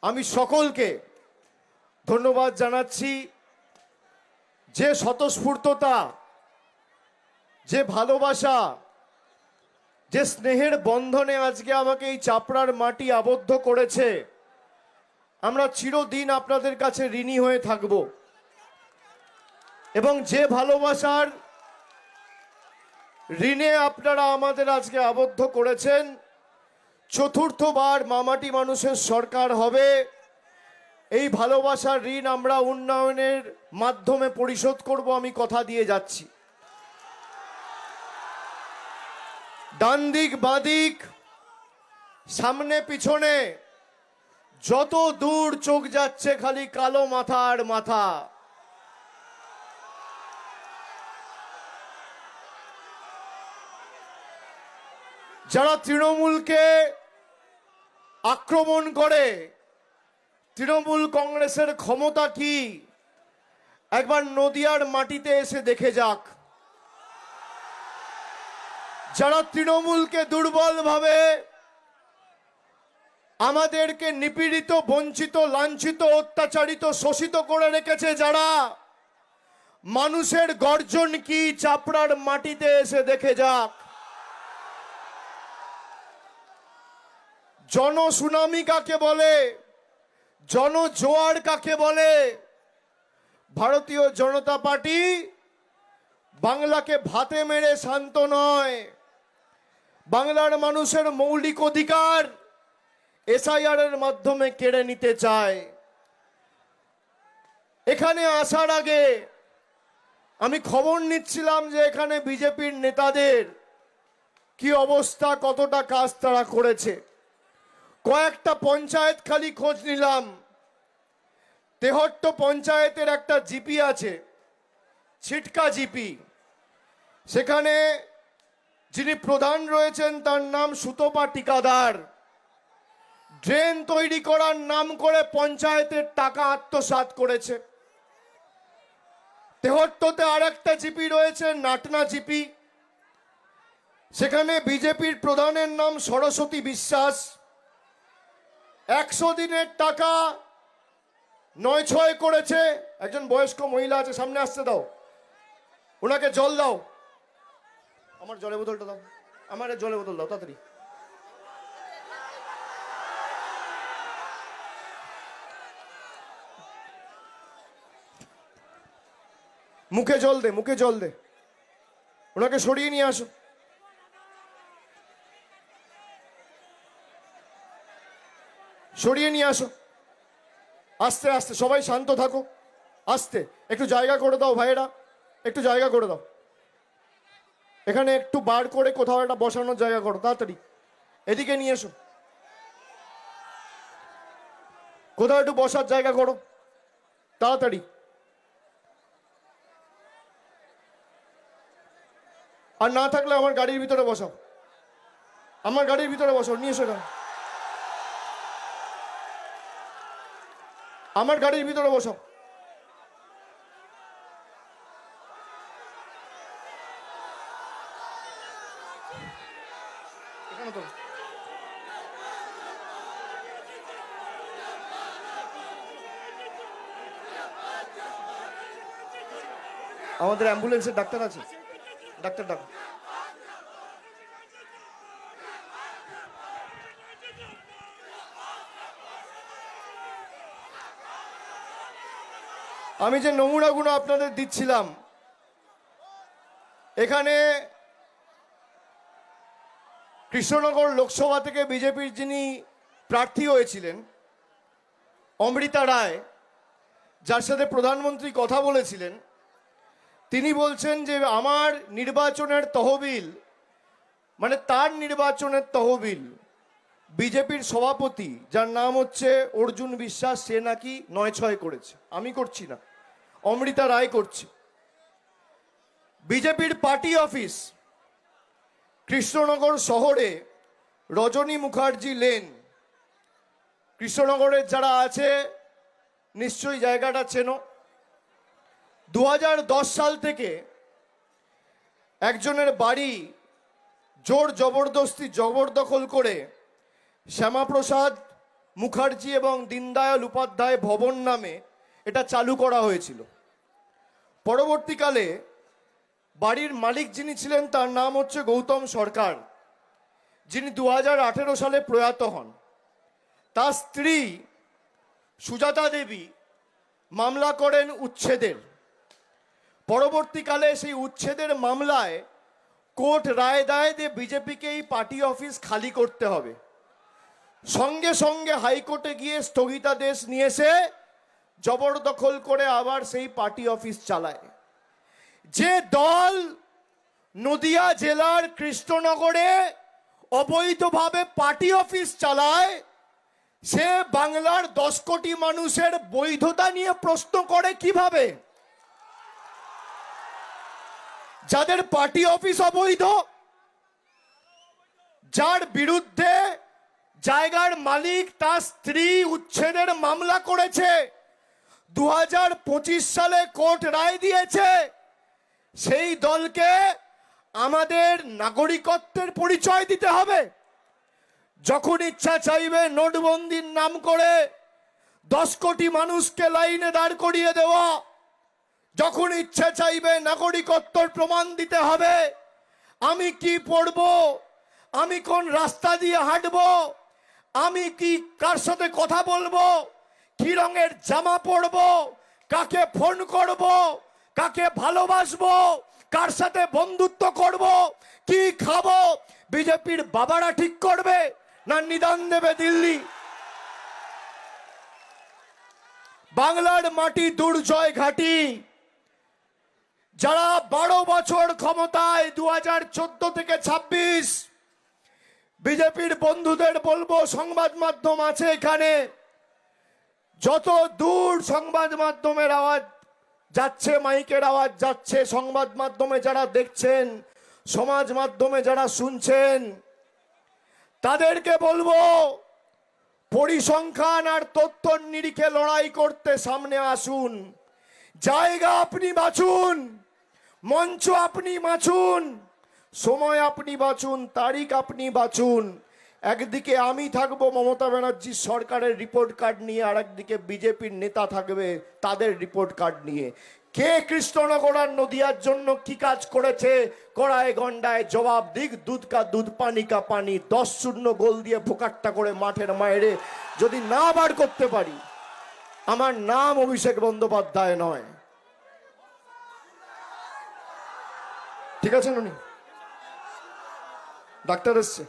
আমি সকলকে ধন্যবাদ জানাচ্ছি। যে স্বতঃস্ফূর্ততা, যে ভালোবাসা, যে স্নেহের বন্ধনে আজকে আমাকে এই চাপড়ার মাটি আবদ্ধ করেছে, আমরা চিরদিন আপনাদের কাছে ঋণী হয়ে থাকব। এবং যে ভালোবাসার ঋণে আপনারা আমাদের আজকে আবদ্ধ করেছেন, চতুর্থবার মামাটি মানুষের সরকার হবে, এই ভালোবাসার ঋণ আমরা উন্নয়নের মাধ্যমে পরিশোধ করব, আমি কথা দিয়ে যাচ্ছি। ডান দিক বাঁ দিক, সামনে পিছনে যত দূর চোখ যাচ্ছে খালি কালো মাথা আর মাথা। যারা তৃণমূলকে আক্রমণ করে, তৃণমূল কংগ্রেসের ক্ষমতা কি একবার নদিয়ার মাটিতে এসে দেখে যাক। যারা তৃণমূলকে দুর্বল ভাবে আমাদেরকে নিপীড়িত, বঞ্চিত, লাঞ্ছিত, অত্যাচারিত, শোষিত করে রেখেছে, যারা মানুষের গর্জন কি চাপড়ার মাটিতে এসে দেখে যাক। জনসুনামি কাকে বলে, জনজোয়ার কাকে বলে? ভারতীয় জনতা পার্টি বাংলাকে ভাতে মেরে শান্ত নয়। বাংলার মানুষের মৌলিক অধিকার এসআইআর এর মাধ্যমে কেড়ে নিতে চায়। এখানে আসার আগে আমি খবর নিচ্ছিলাম যে এখানে বিজেপির নেতাদের কি অবস্থা, কতটা কাজ তারা করেছে। কয়েকটা পঞ্চায়েত খালি খোঁজ নিলাম। তেহট্ট পঞ্চায়েতের একটা জিপি আছে, ছিটকা জিপি। সেখানে যিনি প্রধান রয়েছেন তার নাম সুতপা টিকাদার। ড্রেন তৈরি করার নাম করে পঞ্চায়েতের টাকা আত্মসাৎ করেছে। তেহট্টতে আর একটা জিপি রয়েছে, নাটনা জিপি। সেখানে বিজেপির প্রধানের নাম সরস্বতী বিশ্বাস। 100 দিনের টাকা 9-6 করেছে। একজন বয়স্ক মহিলা আছে, সামনে আসতে দাও, ওনাকে জল দাও। আমার জলের বোতলটা দাও, আমার জলের বোতল দাও তাড়াতাড়ি। মুখে জল দে, মুখে জল দে। ওনাকে সরিয়ে নিয়ে আসো। সরিয়ে নিয়ে আসো। আস্তে আস্তে, সবাই শান্ত থাকো। আস্তে, একটু জায়গা করে দাও ভাইয়েরা, একটু জায়গা করে দাও। এখানে একটু বার করে কোথাও একটা বসানোর জায়গা করো, তাড়াতাড়ি এদিকে নিয়ে এসো। কোথাও একটু বসার জায়গা করো তাড়াতাড়ি। আর না থাকলে আমার গাড়ির ভিতরে বসাও, আমার গাড়ির ভিতরে বসাও, নিয়ে এসো। আমার গাড়ির ভিতরে বসাও। এখানে তো আমাদের অ্যাম্বুলেন্সের ডাক্তার আছে, ডাক্তার ডাক। আমি যে নমুনাগুলো আপনাদের দিচ্ছিলাম, এখানে কৃষ্ণনগর লোকসভা থেকে বিজেপির যিনি প্রার্থী হয়েছিলেন অমৃতা রায়, যার সাথে প্রধানমন্ত্রী কথা বলেছিলেন, তিনি বলছেন যে আমার নির্বাচনের তহবিল, মানে তার নির্বাচনের তহবিল বিজেপির সভাপতি, যার নাম হচ্ছে অর্জুন বিশ্বাস, সে নাকি 9-6 করেছে। আমি করছি না, অমৃতা রায় করছে। বিজেপির পার্টি অফিস কৃষ্ণনগর শহরে রজনী মুখার্জি লেন, কৃষ্ণনগরের যারা আছে নিশ্চয়ই জায়গাটা চেনো। 2010 সাল থেকে একজনের বাড়ি জোর জবরদস্তি জবরদখল করে শ্যামাপ্রসাদ মুখার্জি এবং দীনদয়াল উপাধ্যায় ভবন নামে এটা চালু করা হয়েছিল। পরবর্তীকালে বাড়ির মালিক যিনি ছিলেন তার নাম হচ্ছে গৌতম সরকার, যিনি 2018 সালে প্রয়াত হন। তার স্ত্রী সুজাতা দেবী মামলা করেন উচ্ছেদের। পরবর্তীকালে সেই উচ্ছেদের মামলায় কোর্ট রায় দেয় যে বিজেপিকে এই পার্টি অফিস খালি করতে হবে। সঙ্গে সঙ্গে হাইকোর্টে গিয়ে স্থগিতাদেশ নিয়ে এসে জবরদখল করে আবার সেই পার্টি অফিস চালায়। যে দল নদিয়া জেলার কৃষ্ণনগরে অবৈধভাবে পার্টি অফিস চালায়, সে বাংলার 10 কোটি মানুষের বৈধতা নিয়ে প্রশ্ন করে কিভাবে? যাদের পার্টি অফিস অবৈধ, যার বিরুদ্ধে জায়গার মালিক তার স্ত্রী উচ্ছেদের মামলা করেছে, 2025 সালে কোর্ট রায় দিয়েছে, সেই দলকে আমাদের নাগরিকত্বের পরিচয় দিতে হবে। যখন ইচ্ছা চাইবে নোটবন্দির নাম করে 10 কোটি মানুষকে লাইনে দাঁড় করিয়ে দেওয়া, যখন ইচ্ছা চাইবে নাগরিকত্বর প্রমাণ দিতে হবে। আমি কি পড়ব, আমি কোন রাস্তা দিয়ে হাঁটব, আমি কি কার সাথে কথা বলবো, কি রঙের জামা পরব, কাকে ফোন করব, কাকে ভালোবাসবো, কার সাথে বন্ধুত্ব করব, কি খাবো, বিজেপির বাবারা ঠিক করবে না নিদান দেবে দিল্লি? বাংলার মাটি দুর্জয় ঘাটি। যারা 12 বছর ক্ষমতায়, 2014 থেকে 26, বিজেপির বন্ধুদের বলবো, সংবাদ মাধ্যম আছে এখানে, যত দূর সংবাদ মাধ্যমের আওয়াজ যাচ্ছে, মাইকের আওয়াজ যাচ্ছে, সংবাদ মাধ্যমে যারা দেখছেন, সমাজ মাধ্যমে যারা শুনছেন, তাদেরকে বলবো, পরিসংখ্যান আর তথ্যর নিরিখে লড়াই করতে সামনে আসুন। জায়গা আপনি বাছুন, মঞ্চ আপনি বাছুন, সময় আপনি বাছুন, তারিখ আপনি বাছুন। একদিকে আমি থাকবো মমতা ব্যানার্জির সরকারের রিপোর্ট কার্ড নিয়ে, আর একদিকে বিজেপির নেতা থাকবে তাদের রিপোর্ট কার্ড নিয়ে। কে কৃষ্ণনগর আর নদিয়ার জন্য কি কাজ করেছে, কড়ায় গন্ডায় জবাব দিক। দুধ কা দুধ, পানি কা পানি। 10-0 গোল দিয়ে ভোকাট্টা করে মাঠের মায়েরে যদি না বার করতে পারি, আমার নাম অভিষেক বন্দ্যোপাধ্যায় নয়। ঠিক আছে? নুনি ডাক্তার এসছে।